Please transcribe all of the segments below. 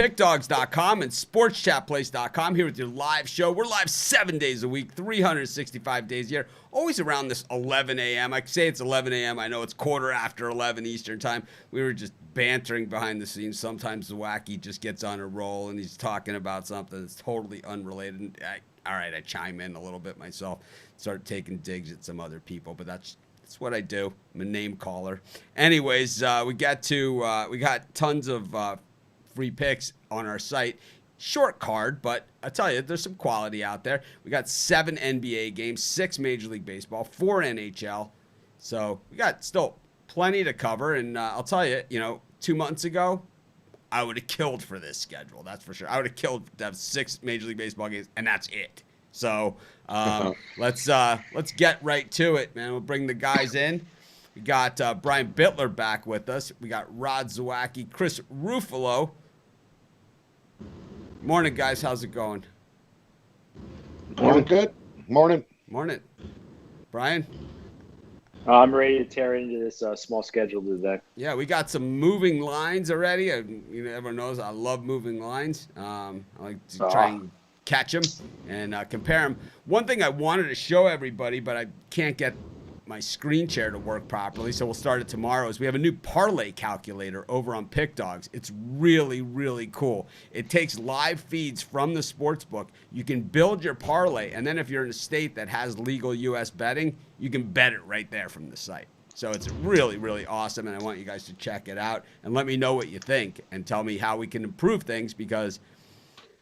pickdogs.com and sportschatplace.com here with your live show. We're live 7 days a week, 365 days a year, always around this 11 a.m. I say it's 11 a.m. I know it's quarter after 11 Eastern time. We were just bantering behind the scenes. Sometimes the wacky just gets on a roll and he's talking about something that's totally unrelated. And all right, I chime in a little bit myself, start taking digs at some other people, but that's what I do. I'm a name caller. Anyways, we got tons of free picks on our site. Short card, but I tell you, there's some quality out there. We got 7 NBA games, 6 Major League Baseball, 4 NHL. So we got still plenty to cover. And I'll tell you, 2 months ago, I would have killed for this schedule. That's for sure. I would have killed to have 6 Major League Baseball games, and that's it. So let's get right to it, man. We'll bring the guys in. We got Brian Bittler back with us. We got Rod Zawacki, Chris Ruffalo. Morning, guys. How's it going? Morning, good. Morning. Morning. Brian? I'm ready to tear into this small schedule today. Yeah, we got some moving lines already. Everyone knows I love moving lines. I like to try and catch them and compare them. One thing I wanted to show everybody, but I can't get my screen share to work properly, so we'll start it tomorrow, is we have a new parlay calculator over on PickDogs. It's really, really cool. It takes live feeds from the sportsbook. You can build your parlay, and then if you're in a state that has legal U.S. betting, you can bet it right there from the site. So it's really, really awesome, and I want you guys to check it out and let me know what you think and tell me how we can improve things because,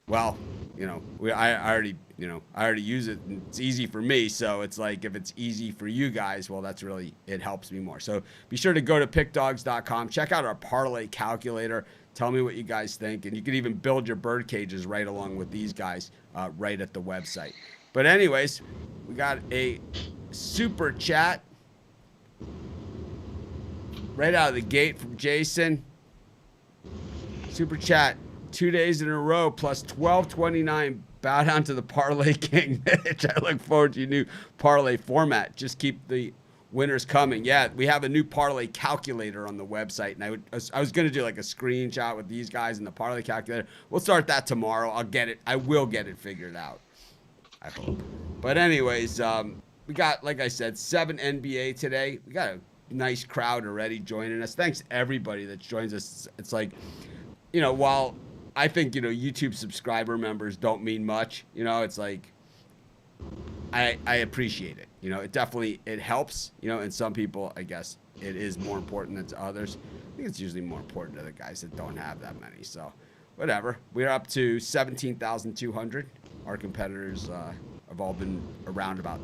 well, I already use it and it's easy for me. So it's like, if it's easy for you guys, well, it helps me more. So be sure to go to pickdogs.com, check out our parlay calculator. Tell me what you guys think. And you can even build your bird cages right along with these guys right at the website. But anyways, we got a super chat right out of the gate from Jason. Super chat. 2 days in a row plus 12.29. Bow down to the Parlay King, Mitch. I look forward to your new parlay format. Just keep the winners coming. Yeah, we have a new parlay calculator on the website, and I was going to do like a screenshot with these guys in the parlay calculator. We'll start that tomorrow. I will get it figured out, I hope. But anyways, we got, like I said, 7 NBA today. We got a nice crowd already joining us. Thanks to everybody that joins us. It's like, while I think, YouTube subscriber members don't mean much. It's like, I appreciate it. It definitely, it helps, and some people, I guess, it is more important than to others. I think it's usually more important to the guys that don't have that many. So whatever. We're up to 17,200. Our competitors have all been around about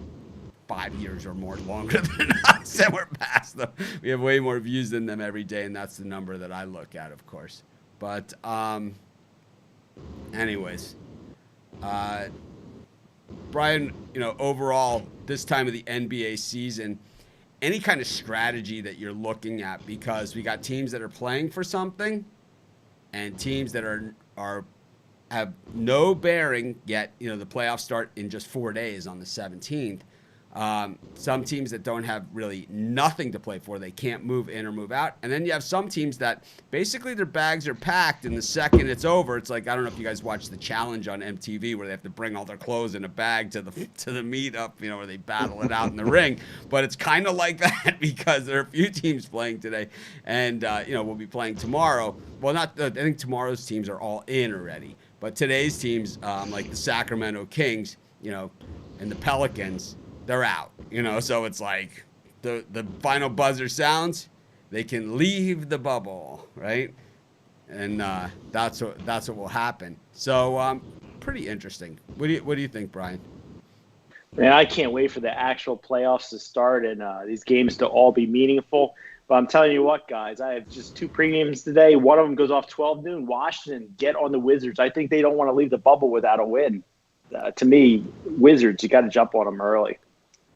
5 years or more longer than us, and we're past them. We have way more views than them every day, and that's the number that I look at, of course. But anyways, Brian, overall, this time of the NBA season, any kind of strategy that you're looking at, because we got teams that are playing for something and teams that have no bearing yet. The playoffs start in just 4 days on the 17th. Some teams that don't have really nothing to play for, they can't move in or move out. And then you have some teams that basically their bags are packed, and the second it's over, it's like, I don't know if you guys watch the challenge on MTV where they have to bring all their clothes in a bag to the meetup, where they battle it out in the ring. But it's kind of like that because there are a few teams playing today, and we'll be playing tomorrow. Well, I think tomorrow's teams are all in already, but today's teams, like the Sacramento Kings, and the Pelicans, they're out, so it's like the final buzzer sounds, they can leave the bubble, right? And that's what will happen. So pretty interesting. What do you think, Brian? Man, I can't wait for the actual playoffs to start and these games to all be meaningful. But I'm telling you what, guys, I have just 2 premiums today. One of them goes off 12 noon. Washington, get on the Wizards. I think they don't want to leave the bubble without a win. To me, Wizards, you got to jump on them early.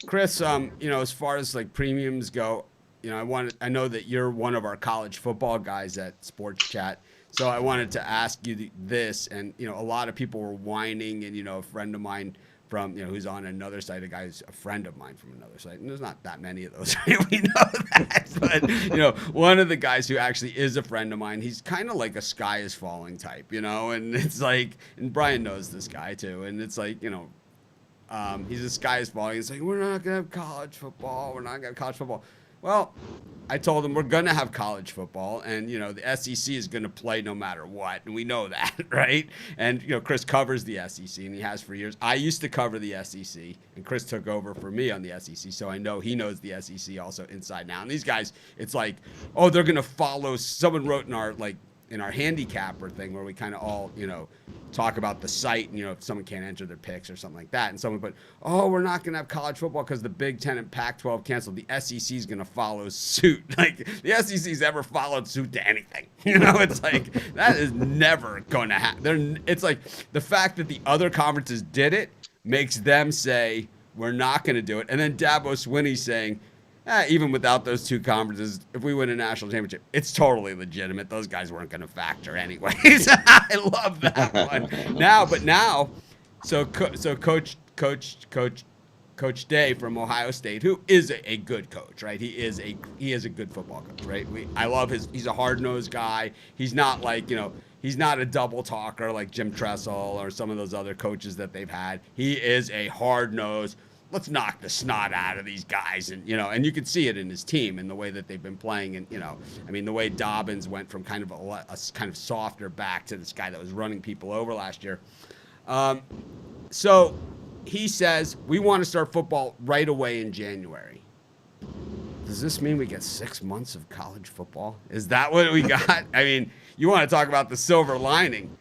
Chris, as far as like premiums go, I know that you're one of our college football guys at Sports Chat, so I wanted to ask you this. And a lot of people were whining, and a friend of mine from, who's on another site, a guy who's a friend of mine from another site. And there's not that many of those. We know that. But, one of the guys who actually is a friend of mine, he's kind of like a sky is falling type, and it's like, and Brian knows this guy too. And it's like, he's a sky is falling. It's like, we're not going to have college football. We're not going to have college football. Well, I told him we're going to have college football, and, the SEC is going to play no matter what, and we know that, right? And, Chris covers the SEC, and he has for years. I used to cover the SEC, and Chris took over for me on the SEC, so I know he knows the SEC also inside now. And these guys, it's like, oh, they're going to follow. Someone wrote in our handicapper thing where we kind of all, talk about the site and, if someone can't enter their picks or something like that. And someone put, oh, we're not going to have college football because the Big Ten and Pac-12 canceled. The SEC is going to follow suit. Like, the SEC's ever followed suit to anything. It's like, that is never going to happen. It's like the fact that the other conferences did it makes them say, we're not going to do it. And then Dabo Swinney saying, even without those two conferences, if we win a national championship, it's totally legitimate. Those guys weren't going to factor anyways. I love that one. Now, so Coach Day from Ohio State, who is a good coach, right? He is a good football coach, right? I love he's a hard-nosed guy. He's not like, he's not a double talker like Jim Tressel or some of those other coaches that they've had. He is a hard-nosed, let's knock the snot out of these guys. And, and you can see it in his team and the way that they've been playing. And, the way Dobbins went from kind of a kind of softer back to this guy that was running people over last year. So he says, we want to start football right away in January. Does this mean we get 6 months of college football? Is that what we got? You want to talk about the silver lining.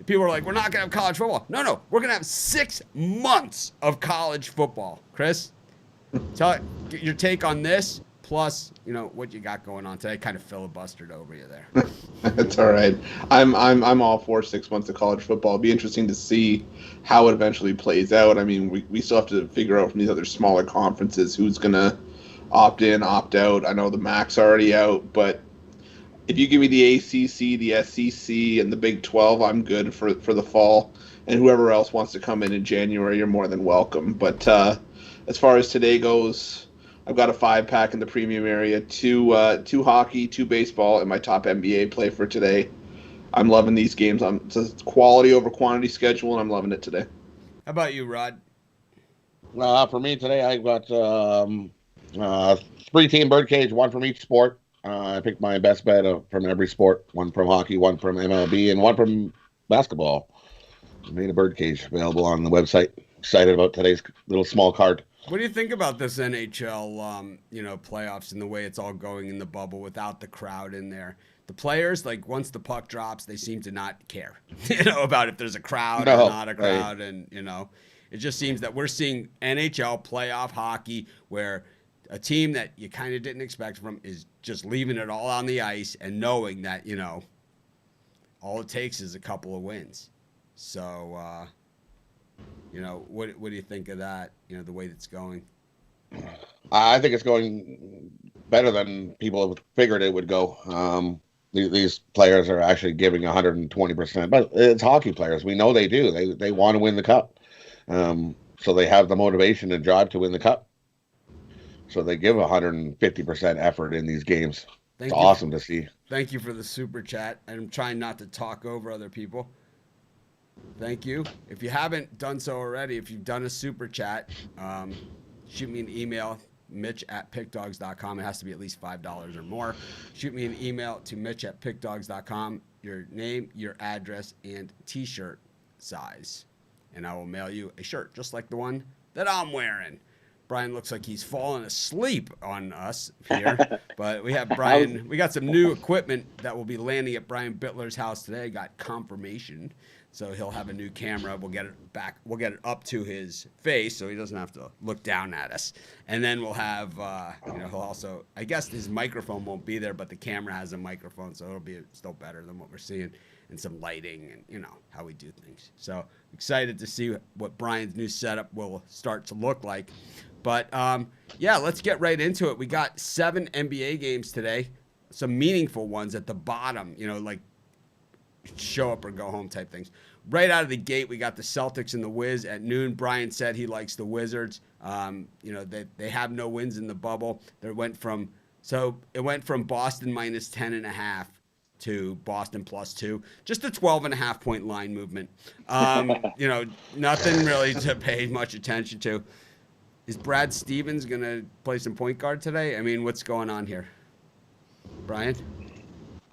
People are like, we're not going to have college football. No, we're going to have 6 months of college football. Chris, tell your take on this, plus, what you got going on today. Kind of filibustered over you there. That's all right. I'm all for 6 months of college football. It'll be interesting to see how it eventually plays out. We still have to figure out from these other smaller conferences who's going to opt in, opt out. I know the MAC's already out, but if you give me the ACC, the SEC, and the Big 12, I'm good for the fall. And whoever else wants to come in January, you're more than welcome. But as far as today goes, I've got a 5-pack in the premium area, two hockey, 2 baseball, and my top NBA play for today. I'm loving these games. It's a quality over quantity schedule, and I'm loving it today. How about you, Rod? For me today, I got 3-team birdcage, 1 from each sport. I picked my best bet from every sport, 1 from hockey, 1 from MLB, and 1 from basketball. I made a birdcage available on the website. Excited about today's little small card. What do you think about this NHL, playoffs and the way it's all going in the bubble without the crowd in there? The players, like, once the puck drops, they seem to not care, about if there's a crowd or not a crowd. Right. And, it just seems that we're seeing NHL playoff hockey where a team that you kind of didn't expect from is just leaving it all on the ice and knowing that, all it takes is a couple of wins. So, what do you think of that, the way that's going? I think it's going better than people have figured it would go. These players are actually giving 120%, but it's hockey players. We know they do. They want to win the cup. So they have the motivation and drive to win the cup. So they give 150% effort in these games. It's awesome to see. Thank you for the super chat. I'm trying not to talk over other people. Thank you. If you haven't done so already, if you've done a super chat, shoot me an email, mitch@pickdogs.com. It has to be at least $5 or more. Shoot me an email to mitch@pickdogs.com, your name, your address, and t-shirt size. And I will mail you a shirt just like the one that I'm wearing. Brian looks like he's fallen asleep on us here, but we have Brian. We got some new equipment that will be landing at Brian Bittler's house today. Got confirmation, so he'll have a new camera. We'll get it back. We'll get it up to his face, so he doesn't have to look down at us. And then we'll have, he'll also. I guess his microphone won't be there, but the camera has a microphone, so it'll be still better than what we're seeing. And some lighting and, how we do things. So excited to see what Brian's new setup will start to look like. But, let's get right into it. We got 7 NBA games today, some meaningful ones at the bottom, show up or go home type things. Right out of the gate, we got the Celtics and the Wiz at noon. Brian said he likes the Wizards. They have no wins in the bubble. It went from Boston minus 10.5 to Boston +2. Just a 12.5 point line movement. Nothing really to pay much attention to. Is Brad Stevens going to play some point guard today? I mean, what's going on here? Brian?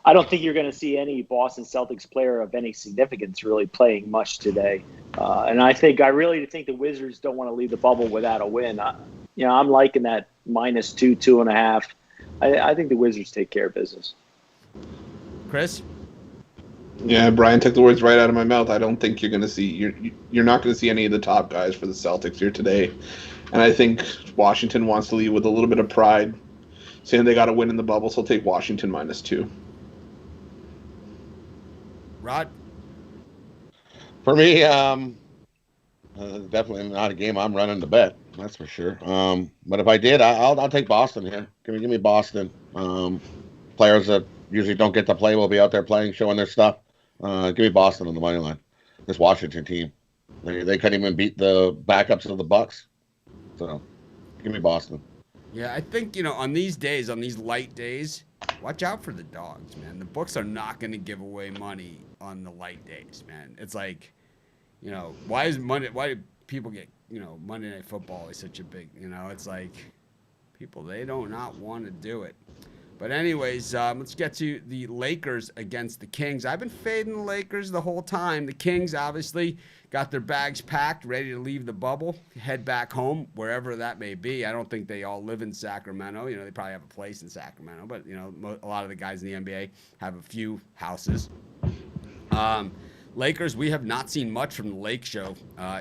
I don't think you're going to see any Boston Celtics player of any significance really playing much today. And I really think the Wizards don't want to leave the bubble without a win. I'm liking that -2, 2.5. I think the Wizards take care of business. Chris? Yeah, Brian took the words right out of my mouth. I don't think you're going to see you're not going to see any of the top guys for the Celtics here today. And I think Washington wants to leave with a little bit of pride, saying they got to win in the bubble, so I'll take Washington -2. Rod? For me, definitely not a game I'm running to bet. That's for sure. But if I did, I'll take Boston here. Give me Boston. Players that usually don't get to play will be out there playing, showing their stuff. Give me Boston on the money line. This Washington team, they couldn't even beat the backups of the Bucks. So, give me Boston. Yeah, I think, on these days, on these light days, watch out for the dogs, man. The books are not going to give away money on the light days, man. It's like, why do people get, Monday Night Football is such a big, it's like people, they do not want to do it. But anyways, let's get to the Lakers against the Kings. I've been fading the Lakers the whole time. The Kings obviously got their bags packed, ready to leave the bubble, head back home, wherever that may be. I don't think they all live in Sacramento. They probably have a place in Sacramento, but, a lot of the guys in the NBA have a few houses. Lakers, we have not seen much from the Lake Show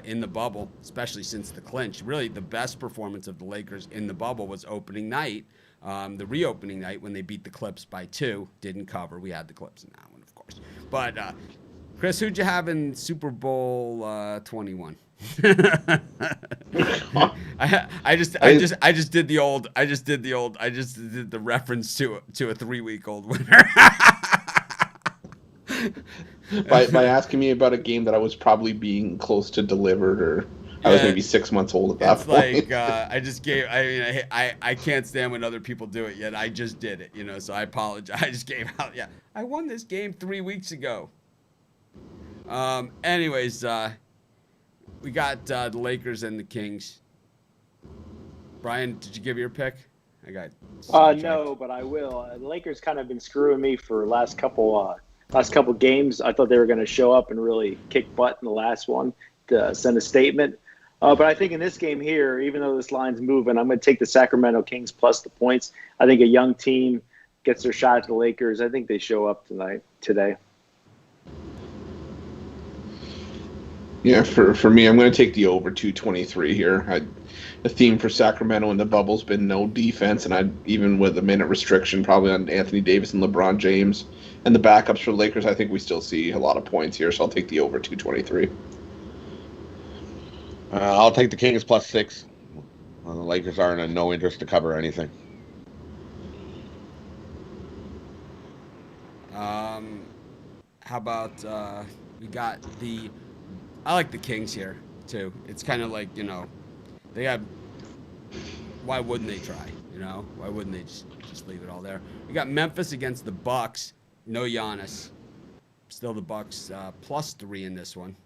in the bubble, especially since the clinch. Really, the best performance of the Lakers in the bubble was opening night. The reopening night when they beat the Clips by 2, didn't cover. We had the Clips in that one, of course. But Chris, who'd you have in Super Bowl 21? I just did the reference to a 3-week-old winner. by asking me about a game that I was probably being close to delivered, or I was maybe 6 months old at that point. It's like I can't stand when other people do it yet. I just did it, so I apologize. I just gave out. Yeah, I won this game 3 weeks ago. Anyways, we got the Lakers and the Kings. Brian, did you give your pick? I got. No, but I will. The Lakers kind of been screwing me for last couple games. I thought they were going to show up and really kick butt in the last one to send a statement. But I think in this game here, even though this line's moving, I'm going to take the Sacramento Kings plus the points. I think a young team gets their shot at the Lakers. I think they show up today. Yeah, for me, I'm going to take the over 223 here. The theme for Sacramento in the bubble's been no defense, and even with a minute restriction probably on Anthony Davis and LeBron James and the backups for the Lakers, I think we still see a lot of points here, so I'll take the over 223. I'll take the Kings +6. The Lakers are in no interest to cover anything. How about we got I like the Kings here too. It's kind of like, they have. Why wouldn't they try? Why wouldn't they just leave it all there? We got Memphis against the Bucks. No Giannis. Still the Bucks +3 in this one.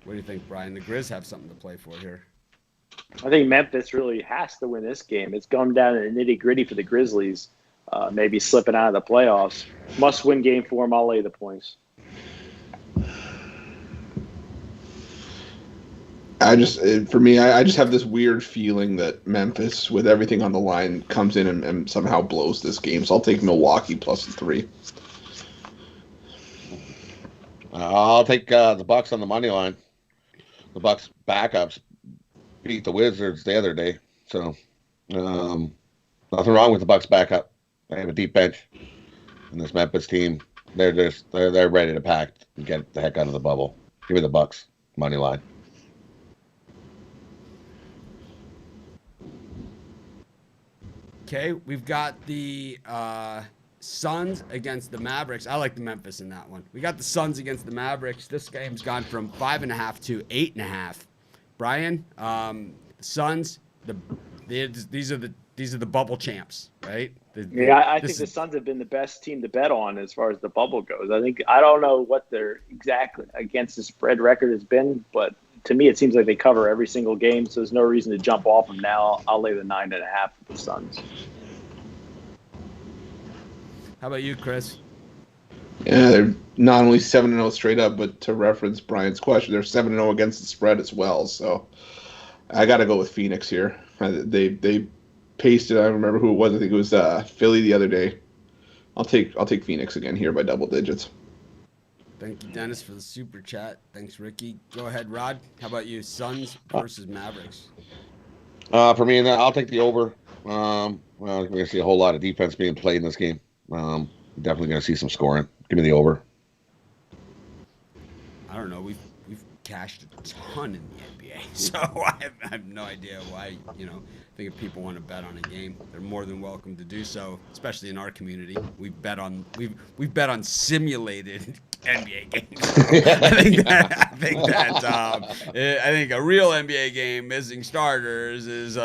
What do you think, Brian? The Grizz have something to play for here. I think Memphis really has to win this game. It's going down to the nitty-gritty for the Grizzlies, maybe slipping out of the playoffs. Must-win game for them. I'll lay the points. I just have this weird feeling that Memphis, with everything on the line, comes in and somehow blows this game. So I'll take Milwaukee +3. I'll take the Bucks on the money line. The Bucks backups beat the Wizards the other day, so nothing wrong with the Bucks backup. They have a deep bench, and this Memphis team, they're ready to pack and get the heck out of the bubble. Give me the Bucks money line. Okay, we've got the Suns against the Mavericks. I like the Memphis in that one. We got the Suns against the Mavericks. This game's gone from 5.5 to 8.5. Brian, the Suns, these are the bubble champs, right? I think the Suns have been the best team to bet on as far as the bubble goes. I don't know what their exact against the spread record has been, but to me it seems like they cover every single game, so there's no reason to jump off them now. I'll lay the 9.5 with the Suns. How about you, Chris? Yeah, they're not only 7-0 straight up, but to reference Brian's question, they're 7-0 against the spread as well. So I got to go with Phoenix here. They pasted. I don't remember who it was. I think it was Philly the other day. I'll take Phoenix again here by double digits. Thank you, Dennis, for the super chat. Thanks, Ricky. Go ahead, Rod. How about you? Suns versus Mavericks. For me, I'll take the over. We're going to see a whole lot of defense being played in this game. Definitely going to see some scoring. Give me the over. I don't know. We've cashed a ton in the NBA, so I have no idea why. I think if people want to bet on a game, they're more than welcome to do so. Especially in our community, we've bet on simulated NBA games. I think a real NBA game missing starters is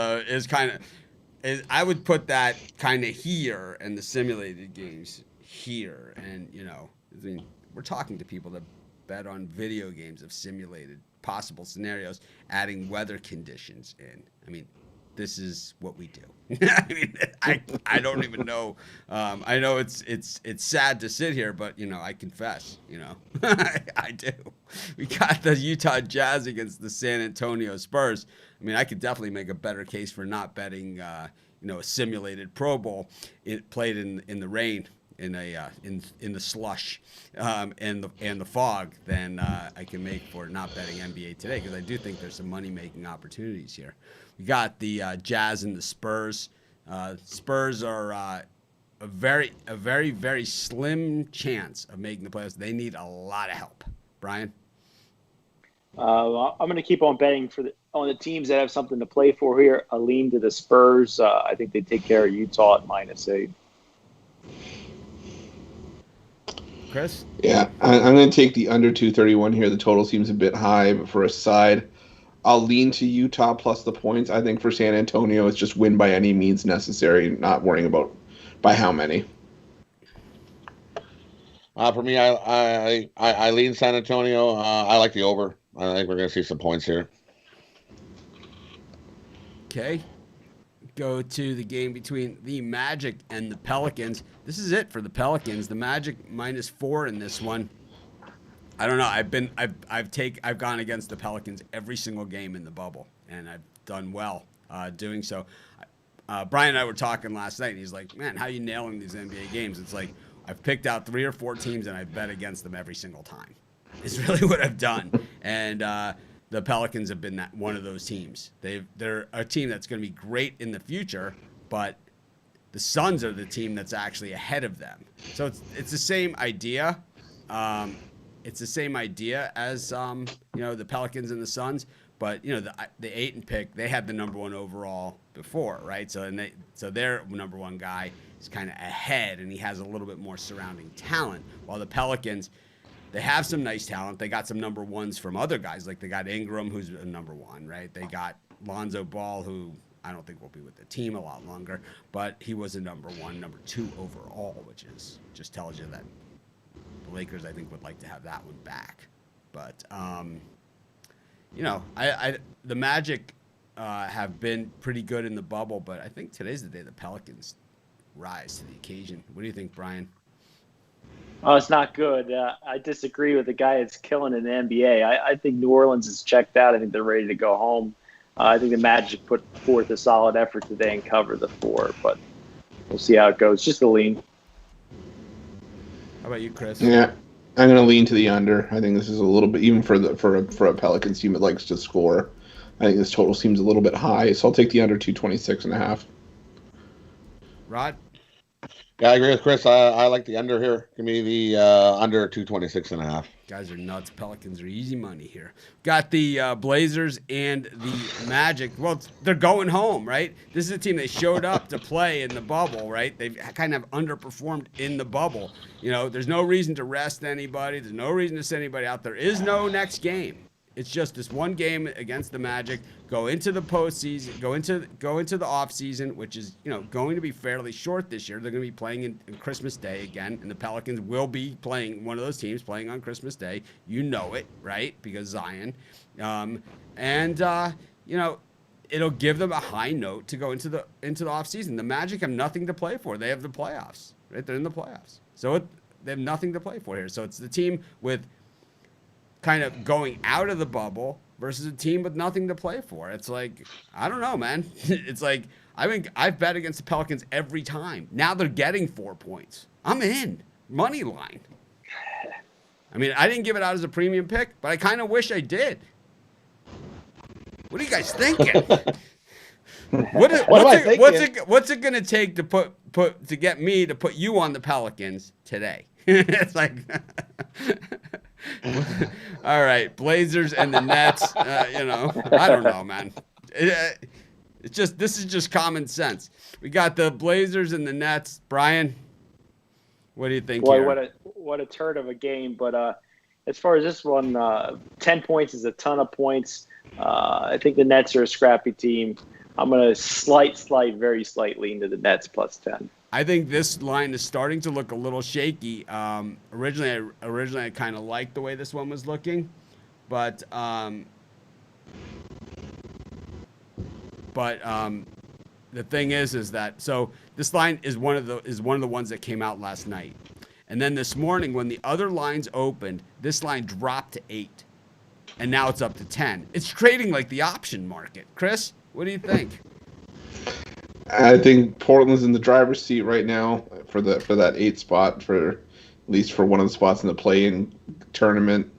I would put that kind of here, and the simulated games here. And we're talking to people that bet on video games of simulated possible scenarios, adding weather conditions in. This is what we do. I don't even know. I know it's sad to sit here, but I confess. I do. We got the Utah Jazz against the San Antonio Spurs. I could definitely make a better case for not betting, a simulated Pro Bowl. It played in the rain, in the slush, and the fog than I can make for not betting NBA today, because I do think there's some money making opportunities here. We got the Jazz and the Spurs. Spurs are a very, very slim chance of making the playoffs. They need a lot of help. Brian? I'm going to keep on betting on the teams that have something to play for here. I'll lean to the Spurs. I think they take care of Utah at -8. Chris? Yeah, I'm going to take the under 231 here. The total seems a bit high, but for a side, I'll lean to Utah plus the points. I think for San Antonio, it's just win by any means necessary, not worrying about by how many. For me, I lean San Antonio. I like the over. I think we're going to see some points here. Okay. Go to the game between the Magic and the Pelicans. This is it for the Pelicans. The Magic -4 in this one. I don't know. I've gone against the Pelicans every single game in the bubble, and I've done well doing so. Brian and I were talking last night, and he's like, "Man, how are you nailing these NBA games?" It's like I've picked out 3 or 4 teams, and I've bet against them every single time. It's really what I've done, and the Pelicans have been one of those teams. They're a team that's going to be great in the future, but the Suns are the team that's actually ahead of them. So it's the same idea. It's the same idea as the Pelicans and the Suns, but the 8 pick, they had the number 1 overall before, right? So their number 1 guy is kind of ahead, and he has a little bit more surrounding talent. While the Pelicans, they have some nice talent. They got some number 1s from other guys, like they got Ingram, who's a number 1, right? They got Lonzo Ball, who I don't think will be with the team a lot longer, but he was a number 1, number 2 overall, which just tells you that the Lakers, I think, would like to have that one back. But, the Magic have been pretty good in the bubble, but I think today's the day the Pelicans rise to the occasion. What do you think, Brian? Oh, it's not good. I disagree with the guy that's killing in the NBA. I think New Orleans is checked out. I think they're ready to go home. I think the Magic put forth a solid effort today and cover the 4, but we'll see how it goes. Just a lean. How about you, Chris? Yeah, I'm going to lean to the under. I think this is a little bit, even for a Pelicans team that likes to score, I think this total seems a little bit high, so I'll take the under 226.5. Rod? Yeah, I agree with Chris. I like the under here. Give me the under 226.5. guys are nuts. Pelicans are easy money here. Got the Blazers and the Magic. Well, they're going home, right? This is a team that showed up to play in the bubble, right? They've kind of underperformed in the bubble. You know, there's no reason to rest anybody. There's no reason to send anybody out. There is no next game. It's just this one game against the Magic. Go into the postseason. Go into the off season, which is going to be fairly short this year. They're going to be playing in Christmas Day again, and the Pelicans will be playing one of those teams playing on Christmas Day. You know it, right? Because Zion, it'll give them a high note to go into the off season. The Magic have nothing to play for. They have the playoffs, right? They're in the playoffs, so they have nothing to play for here. So it's the team with kind of going out of the bubble versus a team with nothing to play for. It's like, I don't know, man. It's like, I've bet against the Pelicans every time. Now they're getting 4 points. I'm in. Money line. I mean, I didn't give it out as a premium pick, but I kind of wish I did. What are you guys thinking? What's it going to take to to get me to put you on the Pelicans today? It's like... All right, Blazers and the Nets. I don't know, man. This is just common sense. We got the Blazers and the Nets. Brian, what do you think? Boy, here? what a turn of a game. But as far as this one, 10 points is a ton of points. I think the Nets are a scrappy team. I'm going to very slight lean to the Nets plus 10. I think this line is starting to look a little shaky. Originally, I kind of liked the way this one was looking, but the thing is that this line is one of the ones that came out last night, and then this morning when the other lines opened, this line dropped to 8, and now it's up to 10. It's trading like the option market. Chris, what do you think? I think Portland's in the driver's seat right now for that 8 spot, for at least for one of the spots in the play-in tournament.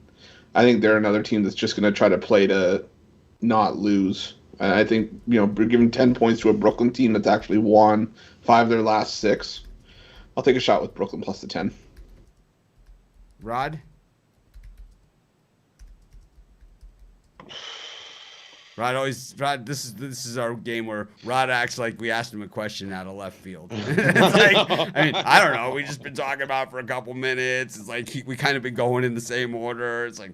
I think they're another team that's just going to try to play to not lose. And I think we're giving 10 points to a Brooklyn team that's actually won 5 of their last 6. I'll take a shot with Brooklyn plus the 10. Rod, this is our game where Rod acts like we asked him a question out of left field. It's like, I don't know. We've just been talking about it for a couple minutes. It's like we kind of been going in the same order. It's like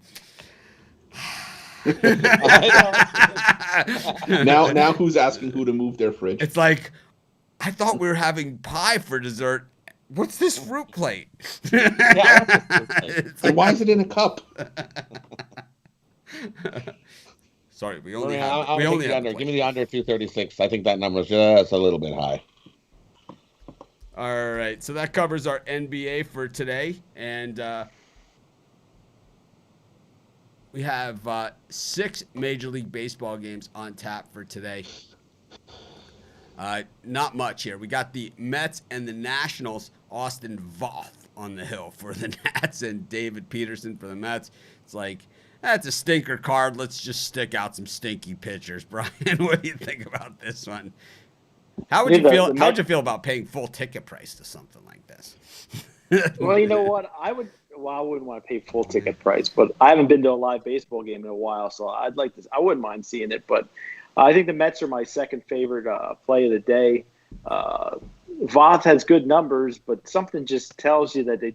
now who's asking who to move their fridge? It's like, I thought we were having pie for dessert. What's this fruit plate? It's like, why is it in a cup? Sorry, we Give me the under 236. I think that number is just a little bit high. All right, so that covers our NBA for today, and we have 6 Major League Baseball games on tap for today. Not much here. We got the Mets and the Nationals. Austin Voth on the hill for the Nats and David Peterson for the Mets. It's like, that's a stinker card. Let's just stick out some stinky pitchers. Brian, what do you think about this one? How would you feel? How would you feel about paying full ticket price to something like this? Well, you know what? I wouldn't want to pay full ticket price, but I haven't been to a live baseball game in a while, so I wouldn't mind seeing it. But I think the Mets are my second favorite play of the day. Voth has good numbers, but something just tells you that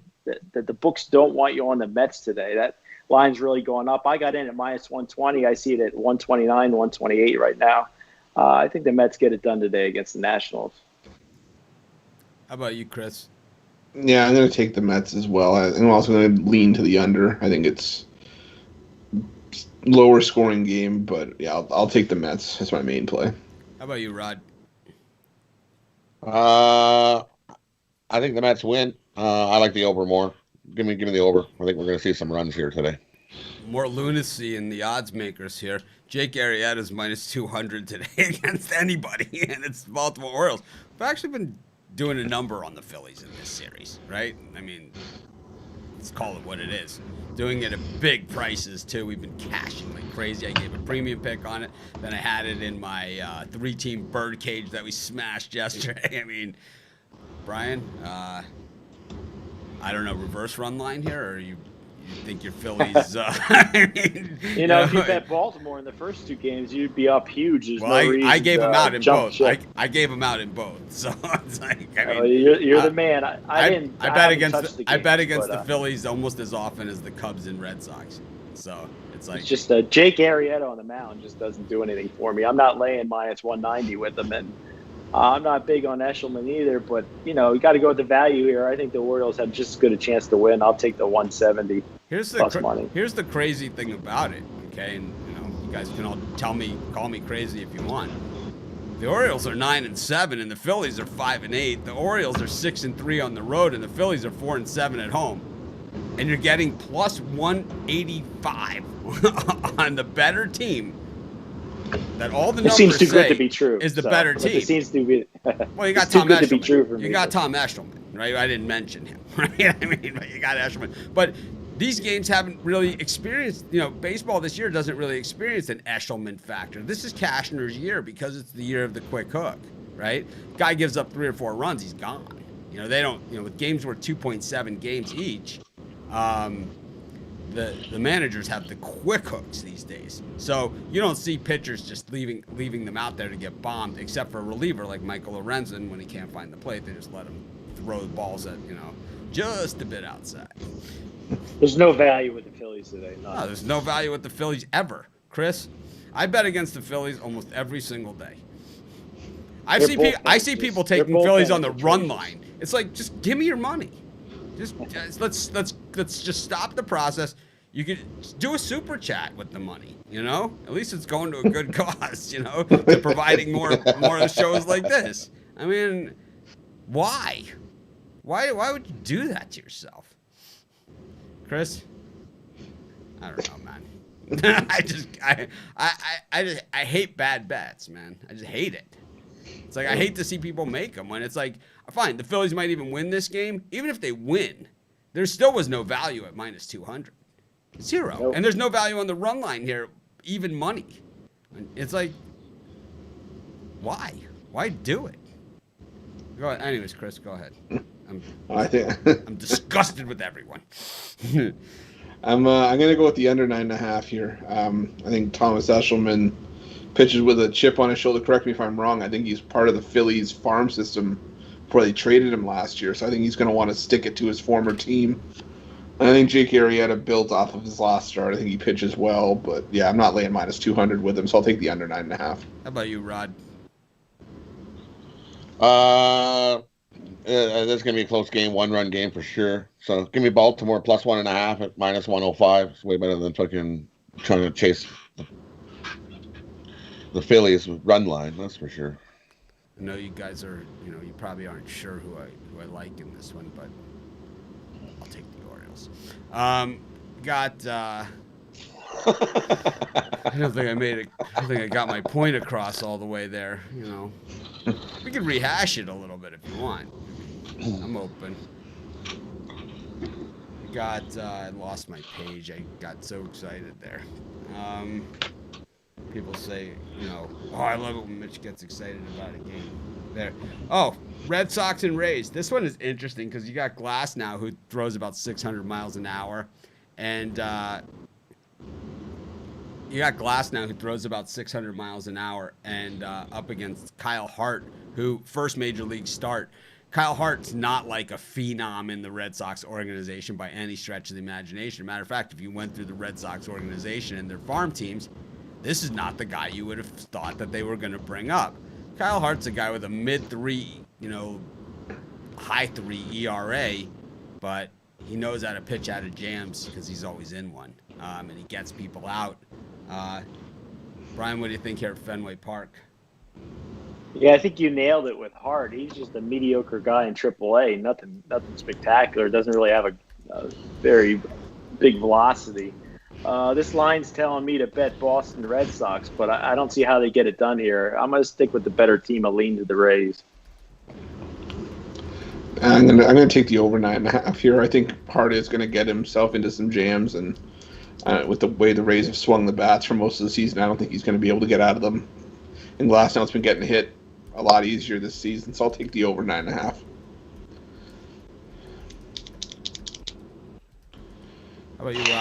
the books don't want you on the Mets today. That line's really going up. I got in at minus 120. I see it at 129, 128 right now. I think the Mets get it done today against the Nationals. How about you, Chris? Yeah, I'm going to take the Mets as well. I'm also going to lean to the under. I think it's lower scoring game, but yeah, I'll take the Mets. That's my main play. How about you, Rod? I think the Mets win. I like the over more. Give me the over. I think we're going to see some runs here today. More lunacy in the odds makers here. Jake Arrieta's minus 200 today against anybody, and it's Baltimore Orioles. We've actually been doing a number on the Phillies in this series, right? I mean, let's call it what it is. Doing it at big prices, too. We've been cashing like crazy. I gave a premium pick on it. Then I had it in my 3-team bird cage that we smashed yesterday. I mean, Brian, I don't know, reverse run line here, or you think your Phillies? I mean, If you bet Baltimore in the first 2 games, you'd be up huge. There's well, no reason I gave them out in jump both. ship. I gave them out in both. So it's like, I mean, you're the man. I bet against the Phillies almost as often as the Cubs and Red Sox. So it's like it's just Jake Arrieta on the mound just doesn't do anything for me. I'm not laying minus 190 with them, and I'm not big on Eshelman either. But you got to go with the value here. I think the Orioles have just as good a chance to win. I'll take the 170. Plus money. Here's the crazy thing about it. Okay, and you guys can all call me crazy if you want. The Orioles are 9-7, and the Phillies are 5-8. The Orioles are 6-3 on the road, and the Phillies are 4-7 at home. And you're getting plus 185 on the better team. That all the numbers seems too say good to be true. Is the better team. It seems to be. Well, you got Tom Eshelman. You got Tom Eshelman, right? I didn't mention him, right? I mean, but you got Eshelman. But these games haven't really experienced, baseball this year doesn't really experience an Eshelman factor. This is Cashner's year because it's the year of the quick hook, right? Guy gives up 3 or 4 runs, he's gone. They don't, with games worth 2.7 games each, the managers have the quick hooks these days. So you don't see pitchers just leaving them out there to get bombed, except for a reliever like Michael Lorenzen. When he can't find the plate, they just let him throw the balls at, just a bit outside. There's no value with the Phillies today. No, there's no value with the Phillies ever. Chris, I bet against the Phillies almost every single day. I see people taking Phillies on the run line. It's like, just give me your money. Just let's just stop the process. You could do a super chat with the money, At least it's going to a good cause, to providing more of shows like this. I mean, why? Why would you do that to yourself? Chris? I don't know, man. I hate bad bets, man. I just hate it. It's like I hate to see people make them when it's like, fine, the Phillies might even win this game. Even if they win, there still was no value at minus 200. Zero. Nope. And there's no value on the run line here, even money. It's like, why? Why do it? Go ahead. Anyways, Chris, go ahead. I'm disgusted with everyone. I'm gonna go with the under 9.5 here. I think Thomas Eshelman pitches with a chip on his shoulder. Correct me if I'm wrong. I think he's part of the Phillies farm system before they traded him last year. So I think he's going to want to stick it to his former team. And I think Jake Arrieta built off of his last start. I think he pitches well, but yeah, I'm not laying minus 200 with him, so I'll take the under 9.5. How about you, Rod? This is going to be a close game, 1-run game for sure. So give me Baltimore plus 1.5 at minus 105. It's way better than fucking trying to chase the Phillies run line. That's for sure. I know you guys are, you probably aren't sure who I like in this one, but I'll take the Orioles. I don't think I got my point across all the way there. We can rehash it a little bit if you want. I'm open. I lost my page. I got so excited there. People say, I love it when Mitch gets excited about a game. There. Oh, Red Sox and Rays. This one is interesting because you got Glass now who throws about 600 miles an hour. And you got Glass now who throws about 600 miles an hour and up against Kyle Hart, who first major league start. Kyle Hart's not like a phenom in the Red Sox organization by any stretch of the imagination. Matter of fact, if you went through the Red Sox organization and their farm teams, this is not the guy you would have thought that they were going to bring up. Kyle Hart's a guy with a mid-3, high 3 ERA, but he knows how to pitch out of jams because he's always in one, and he gets people out. Brian, what do you think here at Fenway Park? Yeah, I think you nailed it with Hart. He's just a mediocre guy in AAA. Nothing spectacular. Doesn't really have a very big velocity. This line's telling me to bet Boston Red Sox, but I don't see how they get it done here. I'm going to stick with the better team. I'll lean to the Rays. I'm gonna take the over 9.5 here. I think Hart is going to get himself into some jams, and with the way the Rays have swung the bats for most of the season, I don't think he's going to be able to get out of them. And Glasnow's been getting hit a lot easier this season, so I'll take the over 9.5. How How about you,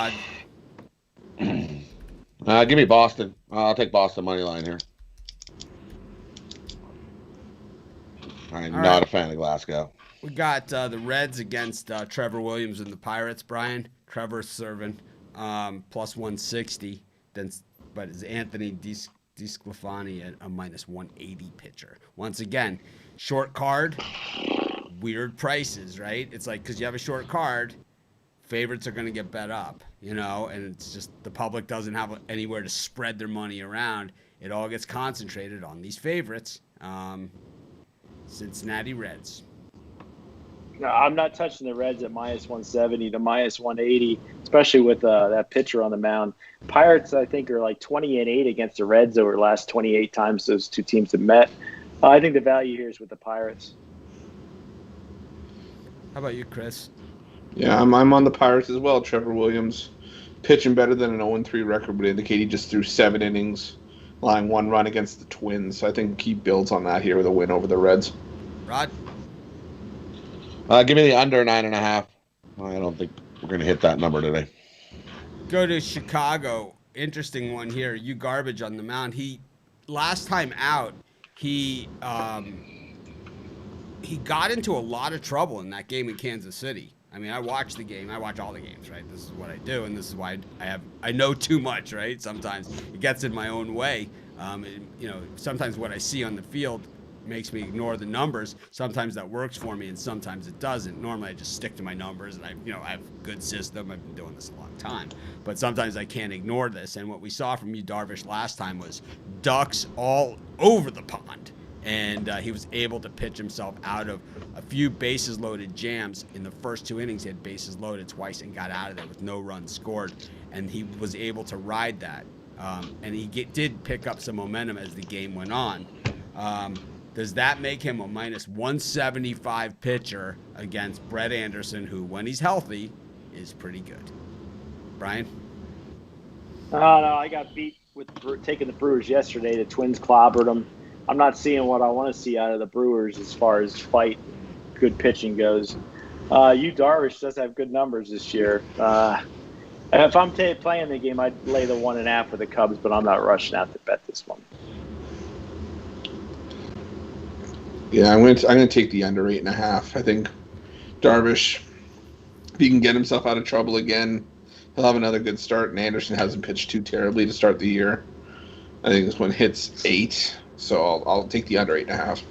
Rod? Give me Boston. I'll take Boston money line here. I'm not a fan of Glasgow. We got the Reds against Trevor Williams and the Pirates, Brian. Trevor's serving plus 160. But it's Anthony DeSclafani at a minus 180 pitcher. Once again, short card, weird prices, right? It's like because you have a short card, favorites are going to get bet up, and it's just the public doesn't have anywhere to spread their money around. It all gets concentrated on these favorites. Cincinnati Reds. No, I'm not touching the Reds at minus 170 to minus 180, especially with that pitcher on the mound. Pirates, I think, are like 20-8 against the Reds over the last 28 times those two teams have met. I think the value here is with the Pirates. How about you, Chris? Yeah, I'm on the Pirates as well. Trevor Williams pitching better than an 0-3 record would indicate. He just threw 7 innings, allowing 1 run against the Twins. So I think he builds on that here with a win over the Reds. Rod? Give me the under 9.5. I don't think we're going to hit that number today. Go to Chicago. Interesting one here. You Garbage on the mound. Last time out, he got into a lot of trouble in that game in Kansas City. I mean, I watched the game. I watch all the games, right? This is what I do, and this is why I know too much, right? Sometimes it gets in my own way. Sometimes what I see on the field makes me ignore the numbers. Sometimes that works for me, and sometimes it doesn't. Normally, I just stick to my numbers, and I have a good system. I've been doing this a long time, but sometimes I can't ignore this. And what we saw from you, Darvish, last time was ducks all over the pond, and he was able to pitch himself out of a few bases loaded jams. In the first 2 innings, he had bases loaded twice and got out of there with no runs scored, and he was able to ride that. And he did pick up some momentum as the game went on. Does that make him a minus 175 pitcher against Brett Anderson, who, when he's healthy, is pretty good? Brian? No, I got beat with taking the Brewers yesterday. The Twins clobbered them. I'm not seeing what I want to see out of the Brewers as far as fight, good pitching goes. Darvish does have good numbers this year. If I'm playing the game, I'd lay the 1.5 for the Cubs, but I'm not rushing out to bet this one. Yeah, I'm going to take the under 8.5. I think Darvish, if he can get himself out of trouble again, he'll have another good start. And Anderson hasn't pitched too terribly to start the year. I think this one hits 8, so I'll take the under 8.5.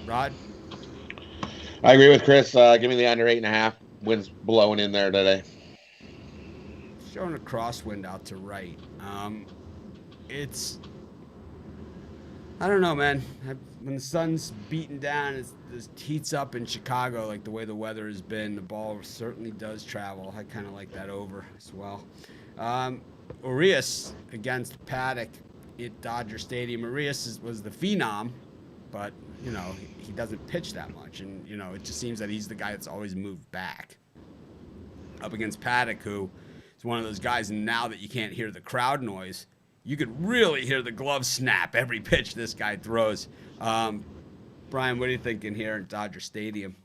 Rod? I agree with Chris. Give me the under 8.5. Wind's blowing in there today. Showing a crosswind out to right. I don't know, man. When the sun's beating down, it heats up in Chicago, like the way the weather has been. The ball certainly does travel. I kind of like that over as well. Urias against Paddock at Dodger Stadium. Urias was the phenom, but, he doesn't pitch that much. And, it just seems that he's the guy that's always moved back. Up against Paddock, who is one of those guys, and now that you can't hear the crowd noise, you could really hear the glove snap every pitch this guy throws. Brian, what are you thinking here at Dodger Stadium?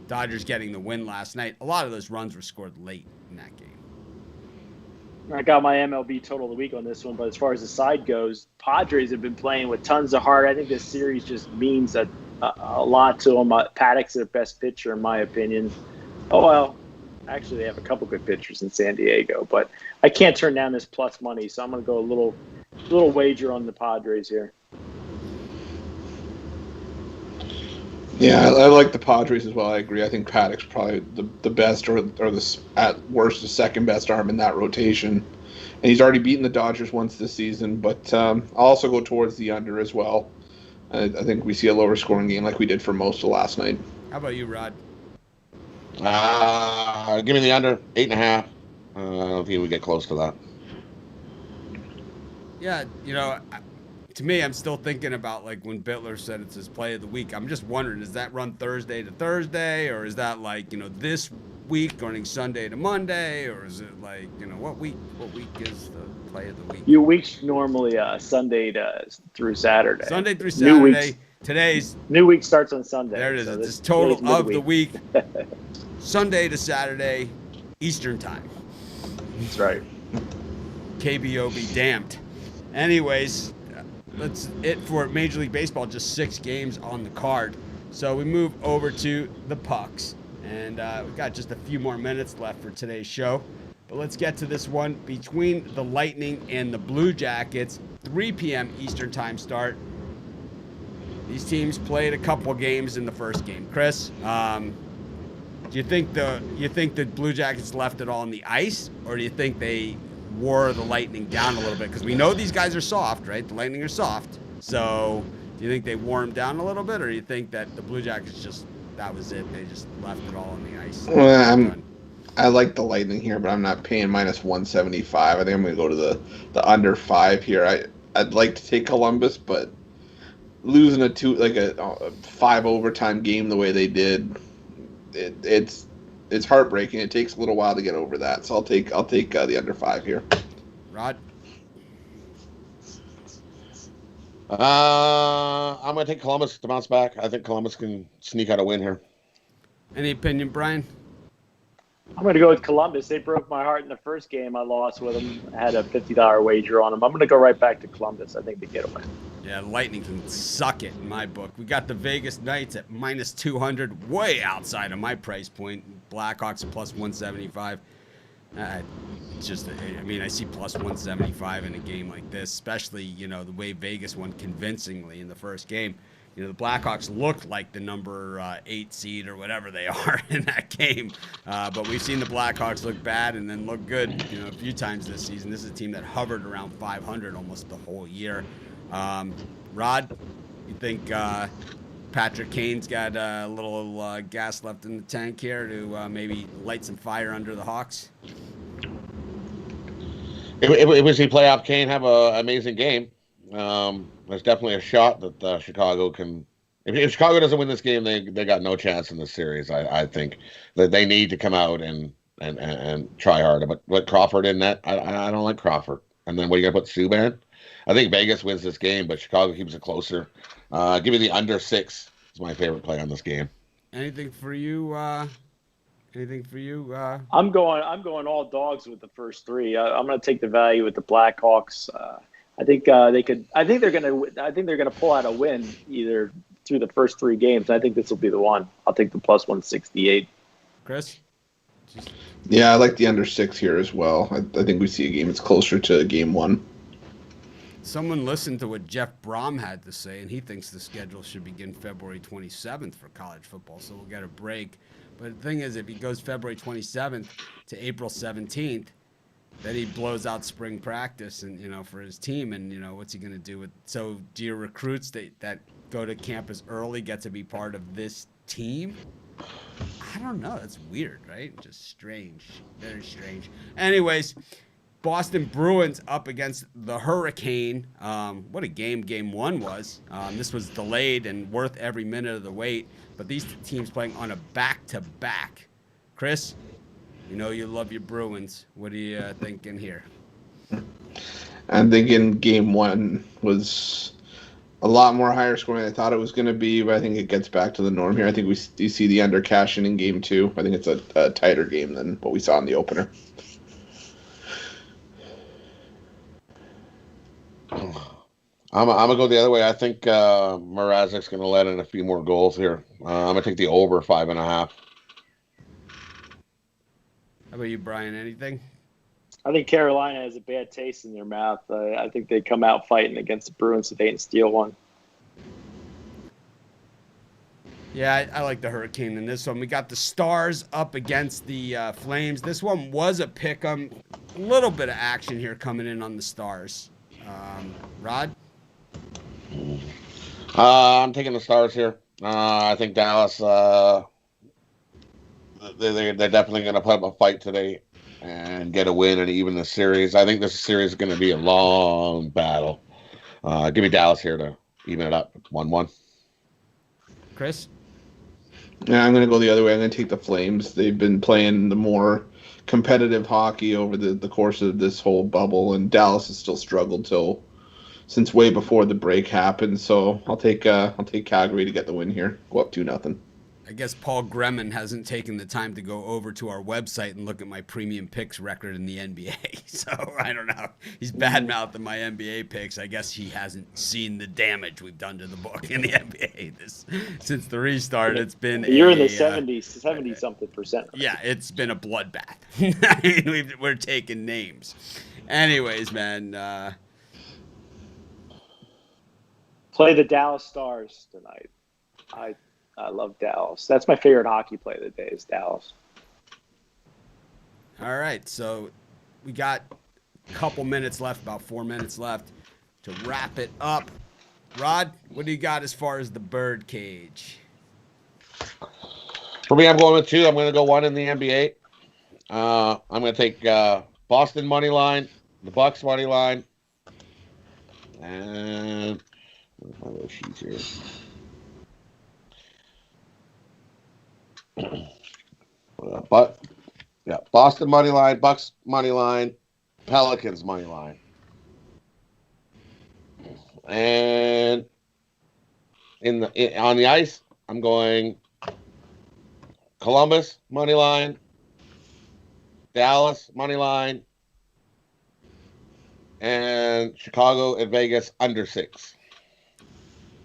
Dodgers getting the win last night. A lot of those runs were scored late in that game. I got my MLB total of the week on this one, but as far as the side goes, Padres have been playing with tons of heart. I think this series just means a lot to them. Paddock's their best pitcher, in my opinion. Oh, well. Actually, they have a couple good pitchers in San Diego, but I can't turn down this plus money, so I'm going to go a little wager on the Padres here. Yeah, I like the Padres as well. I agree. I think Paddock's probably the best or at worst the second best arm in that rotation. And he's already beaten the Dodgers once this season, but I'll also go towards the under as well. I think we see a lower scoring game like we did for most of last night. How about you, Rod? Give me the under 8.5. I don't think we get close to that. Yeah, to me, I'm still thinking about like when Bittler said it's his play of the week. I'm just wondering, does that run Thursday to Thursday, or is that like this week going Sunday to Monday, or is it like what week is the play of the week? Your week's normally Sunday through Saturday. Sunday through Saturday. New week's, Today's new week starts on Sunday. There it is. So it's total of the week. Sunday to Saturday, Eastern time. That's right. KBO be damned. Anyways, that's it for Major League Baseball. Just 6 games on the card. So we move over to the pucks. And we've got just a few more minutes left for today's show. But let's get to this one between the Lightning and the Blue Jackets. 3 p.m. Eastern time start. These teams played a couple games in the first game. Chris, do you think the Blue Jackets left it all on the ice, or do you think they wore the Lightning down a little bit? Because we know these guys are soft, right? The Lightning are soft. So do you think they wore them down a little bit, or do you think that the Blue Jackets that was it? They just left it all on the ice? Well, I like the Lightning here, but I'm not paying minus 175. I think I'm going to go to the under 5 here. I'd like to take Columbus, but losing a 5 overtime game the way they did, it's heartbreaking. It takes a little while to get over that. So I'll take the under 5 here. Rod? I'm going to take Columbus to bounce back. I think Columbus can sneak out a win here. Any opinion, Brian? I'm going to go with Columbus. They broke my heart in the first game. I lost with them. I had a $50 wager on them. I'm going to go right back to Columbus. I think they get a win. Yeah, the Lightning can suck it in my book. We got the Vegas Knights at minus 200, way outside of my price point. Blackhawks at plus 175. I see plus 175 in a game like this, especially, the way Vegas won convincingly in the first game. The Blackhawks looked like the number 8 seed or whatever they are in that game. But we've seen the Blackhawks look bad and then look good, a few times this season. This is a team that hovered around 500 almost the whole year. Rod, you think Patrick Kane's got a little gas left in the tank here to maybe light some fire under the Hawks? If we see playoff Kane have an amazing game, there's definitely a shot that Chicago can. If Chicago doesn't win this game, they got no chance in this series. I think that they need to come out and try harder. But Crawford in net, I don't like Crawford. And then what are you gonna put Subban? I think Vegas wins this game, but Chicago keeps it closer. Give me the under 6. It's my favorite play on this game. Anything for you? I'm going all dogs with the first 3. I'm going to take the value with the Blackhawks. I think they're going to pull out a win either through the first 3 games. I think this will be the one. I'll take the plus 168. Chris? Yeah, I like the under 6 here as well. I think we see a game that's closer to game 1. Someone listened to what Jeff Brom had to say, and he thinks the schedule should begin February 27th for college football, so we'll get a break. But the thing is, if he goes February 27th to April 17th, then he blows out spring practice and for his team, and what's he going to do with? So do your recruits that go to campus early get to be part of this team? I don't know. That's weird, right? Just strange, very strange. Anyways, Boston Bruins up against the Hurricane. What a game 1 was. This was delayed and worth every minute of the wait. But these teams playing on a back-to-back. Chris, you love your Bruins. What are you thinking here? I'm thinking game 1 was a lot more higher scoring than I thought it was going to be, but I think it gets back to the norm here. I think you see the under cashing in game 2. I think it's a tighter game than what we saw in the opener. I'm gonna go the other way. I think Mrazek's gonna let in a few more goals here. I'm gonna take the over 5.5. How about you, Brian? Anything? I think Carolina has a bad taste in their mouth. I think they come out fighting against the Bruins if they didn't steal one. Yeah, I like the Hurricane in this one. We got the Stars up against the Flames. This one was a pick-em. A little bit of action here coming in on the Stars. Rod? I'm taking the Stars here. I think Dallas, they're definitely going to put up a fight today and get a win and even the series. I think this series is going to be a long battle. Give me Dallas here to even it up 1-1. Chris? Yeah, I'm going to go the other way. I'm going to take the Flames. They've been playing the more competitive hockey over the course of this whole bubble, and Dallas has still struggled since way before the break happened. So I'll take Calgary to get the win here. Go up 2-0. I guess Paul Gremmen hasn't taken the time to go over to our website and look at my premium picks record in the NBA. So I don't know. He's badmouthing my NBA picks. I guess he hasn't seen the damage we've done to the book in the NBA since the restart. It's been You're in the 70 something percent. Yeah, it's been a bloodbath. I mean, we're taking names. Anyways, man. Play the Dallas Stars tonight. I love Dallas. That's my favorite hockey play of the day is Dallas. All right, so we got a couple minutes left, about 4 minutes left to wrap it up. Rod, what do you got as far as the bird cage? For me, I'm going with 2. I'm going to go 1 in the NBA. I'm going to take Boston money line, the Bucks money line, and where's my little sheets here? But yeah, Boston money line, Bucks money line, Pelicans money line, and on the ice, I'm going Columbus money line, Dallas money line, and Chicago and Vegas under 6.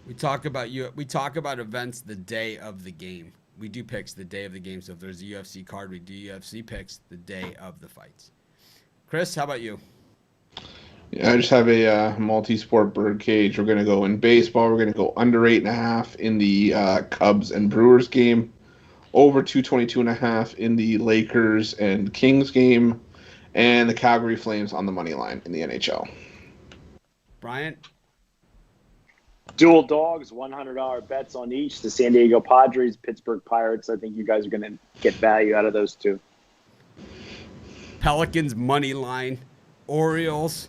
We talk about events the day of the game. We do picks the day of the game. So if there's a UFC card, we do UFC picks the day of the fights. Chris, how about you? Yeah, I just have a multi-sport bird cage. We're going to go in baseball. We're going to go under 8.5 in the Cubs and Brewers game, over 222.5 in the Lakers and Kings game, and the Calgary Flames on the money line in the NHL. Bryant? Dual dogs, $100 bets on each. The San Diego Padres, Pittsburgh Pirates. I think you guys are going to get value out of those two. Pelicans money line, Orioles,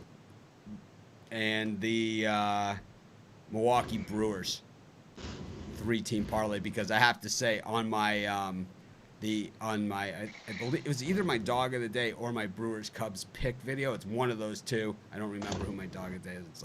and the Milwaukee Brewers 3-team parlay. Because I have to say on my I believe it was either my dog of the day or my Brewers Cubs pick video. It's one of those two. I don't remember who my dog of the day is.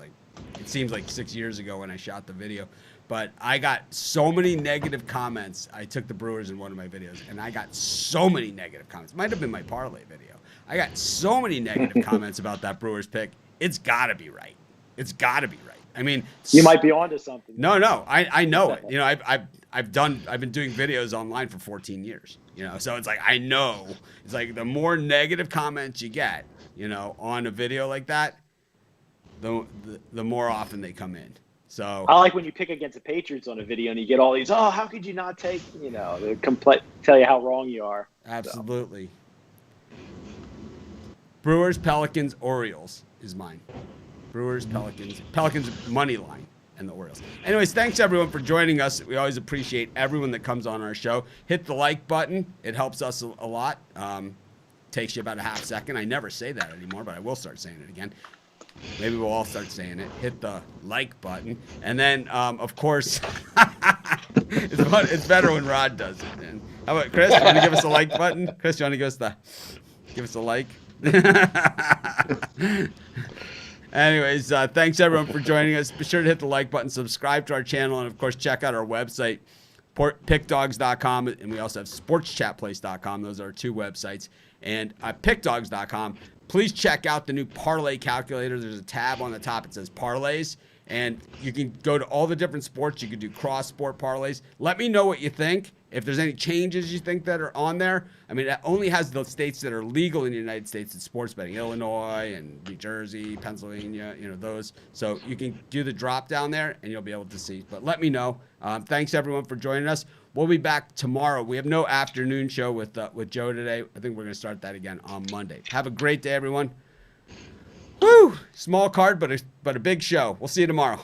It seems like 6 years ago when I shot the video, but I got so many negative comments. I took the Brewers in one of my videos, and I got so many negative comments. It might have been my parlay video. I got so many negative comments about that Brewers pick. It's got to be right. It's got to be right. I mean, you might be onto something. No, I know it. You know, I've been doing videos online for 14 years. You know, so it's like I know. It's like the more negative comments you get, you know, on a video like that, the more often they come in. So I like when you pick against the Patriots on a video and you get all these, oh, how could you not take, you know, they tell you how wrong you are. Absolutely. So. Brewers, Pelicans, Orioles is mine. Brewers, Pelicans money line, and the Orioles. Anyways, thanks everyone for joining us. We always appreciate everyone that comes on our show. Hit the like button. It helps us a lot. Takes you about a half second. I never say that anymore, but I will start saying it again. Maybe we'll all start saying it. Hit the like button. And then, of course, it's better when Rod does it, man. How about Chris? You want to give us a like button? Chris, you want to give us a like? Anyways, thanks everyone for joining us. Be sure to hit the like button, subscribe to our channel, and of course, check out our website, pickdogs.com, and we also have sportschatplace.com. Those are our 2 websites. And pickdogs.com. Please check out the new parlay calculator. There's a tab on the top. It says parlays, and you can go to all the different sports. You can do cross-sport parlays. Let me know what you think. If there's any changes you think that are on there. I mean, it only has the states that are legal in the United States in sports betting. Illinois and New Jersey, Pennsylvania, you know, those. So you can do the drop down there, and you'll be able to see. But let me know. Thanks, everyone, for joining us. We'll be back tomorrow. We have no afternoon show with Joe today. I think we're going to start that again on Monday. Have a great day, everyone. Woo! Small card, but a big show. We'll see you tomorrow.